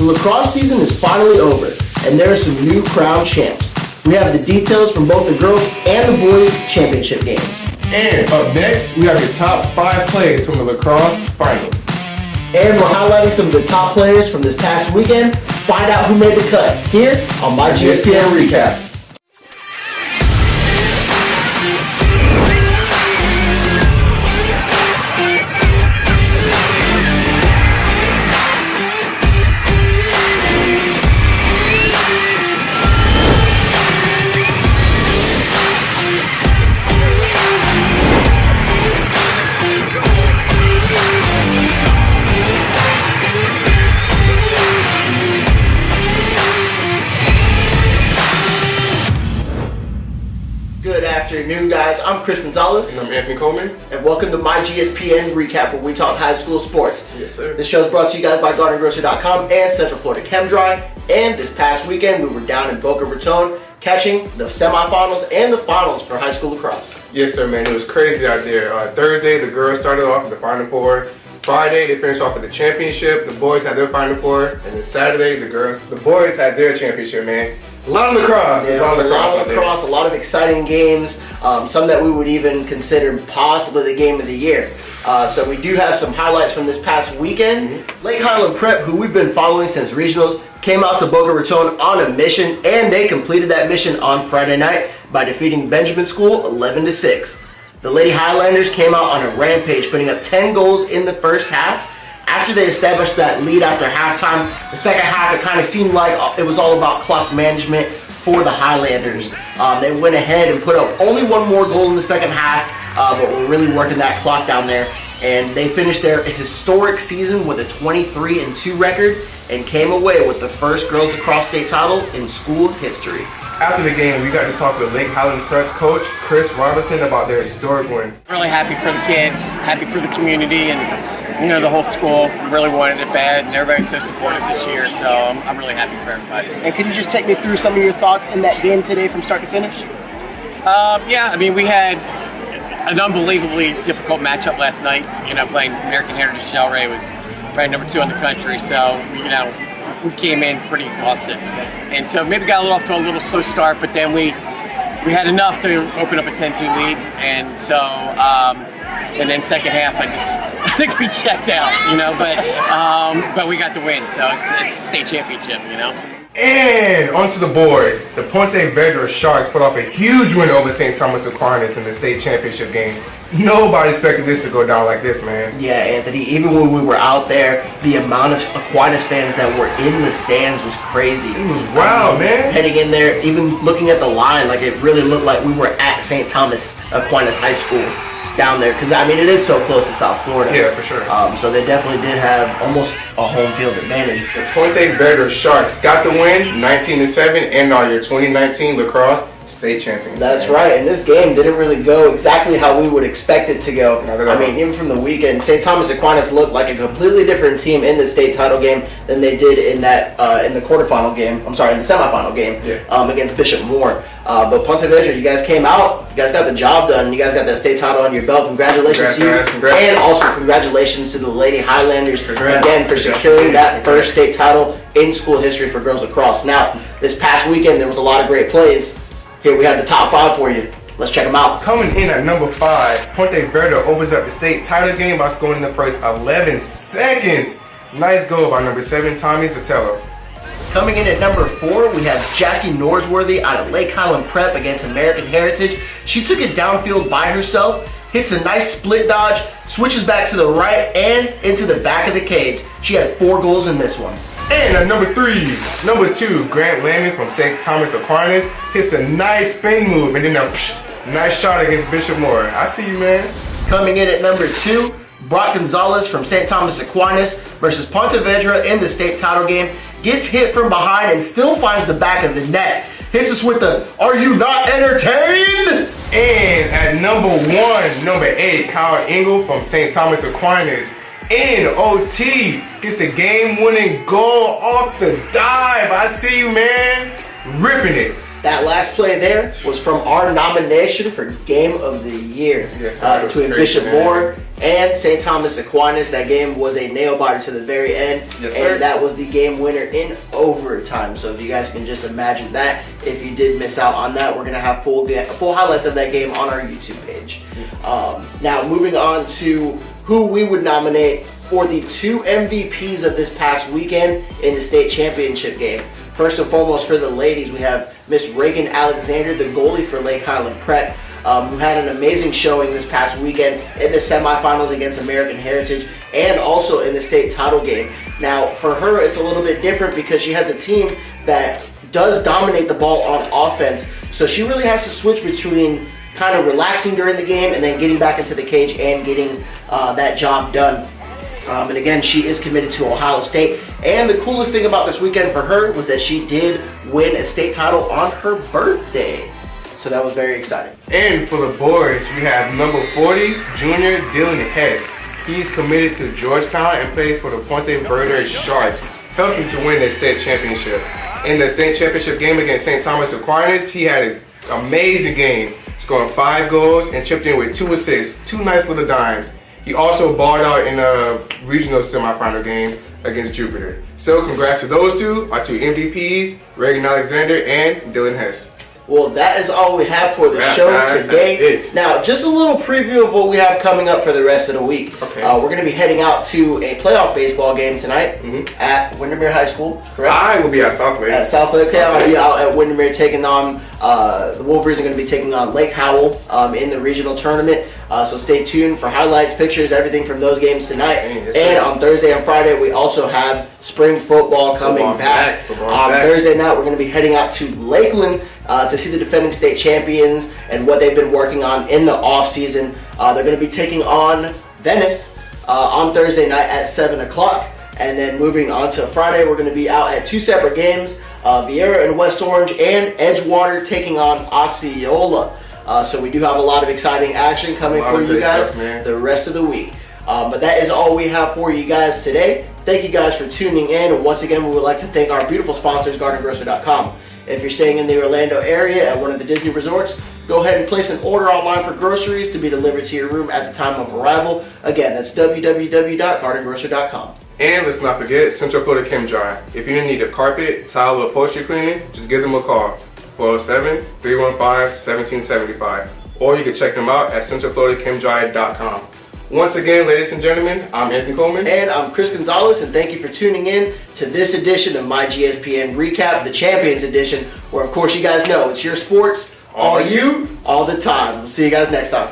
The lacrosse season is finally over, and there are some new crowned champs. We have the details from both the girls and the boys championship games. And up next, we have your top 5 plays from the lacrosse finals. And we're highlighting some of the top players from this past weekend. Find out who made the cut here on myGSPN Recap. Good afternoon, guys. I'm Chris Gonzalez. And I'm Anthony Coleman. And welcome to myGSPN Recap, where we talk high school sports. Yes, sir. This show is brought to you guys by GardenGrocery.com and Central Florida Chem Dry. And this past weekend, we were down in Boca Raton catching the semifinals and the finals for high school lacrosse. Yes, sir, man. It was crazy out there. Thursday, the girls started off with the Final Four. Friday, they finished off with the championship. The boys had their Final Four. And then Saturday, the boys had their championship, man. A lot of lacrosse. Yeah, a lot of lacrosse, a lot of exciting games, some that we would even consider possibly the game of the year. So we do have some highlights from this past weekend. Lake Highland Prep, who we've been following since regionals, came out to Boca Raton on a mission, and they completed that mission on Friday night by defeating Benjamin School 11-6. The Lady Highlanders came out on a rampage, putting up 10 goals in the first half. After they established that lead after halftime, the second half, it kind of seemed like it was all about clock management for the Highlanders. They went ahead and put up only one more goal in the second half, but were really working that clock down there. And they finished their historic season with a 23-2 record and came away with the first girls lacrosse state title in school history. After the game, we got to talk with Lake Highland Prep's coach, Chris Robinson, about their historic win. Really happy for the kids, happy for the community, and the whole school really wanted it bad, and everybody's so supportive this year, so I'm really happy for everybody. And could you just take me through some of your thoughts in that game today from start to finish? We had an unbelievably difficult matchup last night. Playing American Heritage Delray was ranked number 2 in the country, so we came in pretty exhausted, and so maybe got off to a little slow start, but then we had enough to open up a 10-2 lead, and so and then second half I think we checked out, but we got the win, so it's state championship, And onto the boys. The Ponte Vedra Sharks put off a huge win over St. Thomas Aquinas in the state championship game. Nobody expected this to go down like this, man. Yeah, Anthony, even when we were out there, the amount of Aquinas fans that were in the stands was crazy. It was wild, man. Heading in there, even looking at the line, like it really looked like we were at St. Thomas Aquinas High School down there, because it is so close to South Florida. Yeah, for sure. So they definitely did have almost a home field advantage. The Ponte Vedra Sharks got the win, 19-7, and are your 2019 lacrosse state champions. That's right, and this game didn't really go exactly how we would expect it to go. Not at all. Even from the weekend, St. Thomas Aquinas looked like a completely different team in the state title game than they did in that in the quarterfinal game. In the semifinal game against Bishop Moore. But Ponte Vedra, you guys came out, you guys got the job done, you guys got that state title on your belt. Congratulations to you, congrats. And also congratulations to the Lady Highlanders again for securing that first state title in school history for girls lacrosse. Now, this past weekend there was a lot of great plays. Here we have the top 5 for you. Let's check them out. Coming in at number 5, Ponte Vedra opens up the state title game by scoring in the first 11 seconds. Nice goal by number 7, Tommy Zitiello. Coming in at number 4, we have Jackie Norsworthy out of Lake Highland Prep against American Heritage. She took it downfield by herself, hits a nice split dodge, switches back to the right and into the back of the cage. She had 4 goals in this one. And at number 2, Grant Laman from St. Thomas Aquinas hits a nice spin move and then a nice shot against Bishop Moore. I see you, man. Coming in at number 2, Brock Gonzalez from St. Thomas Aquinas versus Ponte Vedra in the state title game. Gets hit from behind and still finds the back of the net. Hits us with the, "Are you not entertained?" And at number 1, number 8, Kyle Engle from St. Thomas Aquinas in OT gets the game-winning goal off the dive. I see you, man. Ripping it. That last play there was from our nomination for Game of the Year Yes, between great, Bishop man. Moore and St. Thomas Aquinas. That game was a nail-biter to the very end. Yes, sir. And that was the game winner in overtime. So if you guys can just imagine that, if you did miss out on that, we're going to have full highlights of that game on our YouTube page. Now, moving on to who we would nominate for the 2 MVPs of this past weekend in the state championship game. First and foremost, for the ladies, we have Miss Regan Alexander, the goalie for Lake Highland Prep, who had an amazing showing this past weekend in the semifinals against American Heritage and also in the state title game. Now, for her, it's a little bit different because she has a team that does dominate the ball on offense, so she really has to switch between kind of relaxing during the game and then getting back into the cage and getting that job done. And again, she is committed to Ohio State. And the coolest thing about this weekend for her was that she did win a state title on her birthday. So that was very exciting. And for the boys, we have number 40, junior Dylan Hess. He's committed to Georgetown and plays for the Ponte Vedra Sharks, helping to win their state championship. In the state championship game against St. Thomas Aquinas, he had an amazing game, scoring 5 goals and chipped in with 2 assists, 2 nice little dimes. He also balled out in a regional semifinal game against Jupiter. So congrats to those two, our 2 MVPs, Regan Alexander and Dylan Hess. Well, that is all we have for the show today. Now, just a little preview of what we have coming up for the rest of the week. Okay. We're going to be heading out to a playoff baseball game tonight at Windermere High School, correct? I will be at Southlake. At Southlake, yeah. I'll be out at Windermere taking on, the Wolverines are going to be taking on Lake Howell in the regional tournament. So stay tuned for highlights, pictures, everything from those games tonight. And on Thursday and Friday, we also have spring football coming back. Thursday night, we're going to be heading out to Lakeland to see the defending state champions and what they've been working on in the off season. They're going to be taking on Venice on Thursday night at 7 o'clock. And then moving on to Friday, we're going to be out at 2 separate games, Viera and West Orange, and Edgewater taking on Osceola. So we do have a lot of exciting action coming for you guys the rest of the week. But that is all we have for you guys today. Thank you guys for tuning in. And once again, we would like to thank our beautiful sponsors, GardenGrocery.com. If you're staying in the Orlando area at one of the Disney resorts, go ahead and place an order online for groceries to be delivered to your room at the time of arrival. Again, that's www.gardengrocery.com. And let's not forget Central Florida Chem Dry. If you're in need of carpet, tile, or upholstery cleaning, just give them a call. 407-315-1775. Or you can check them out at centralfloridachemdry.com. Once again, ladies and gentlemen, I'm Anthony Coleman. And I'm Chris Gonzalez, and thank you for tuning in to this edition of myGSPN Recap, the Champions Edition, where of course you guys know it's your sports, all you, all the time. We'll see you guys next time.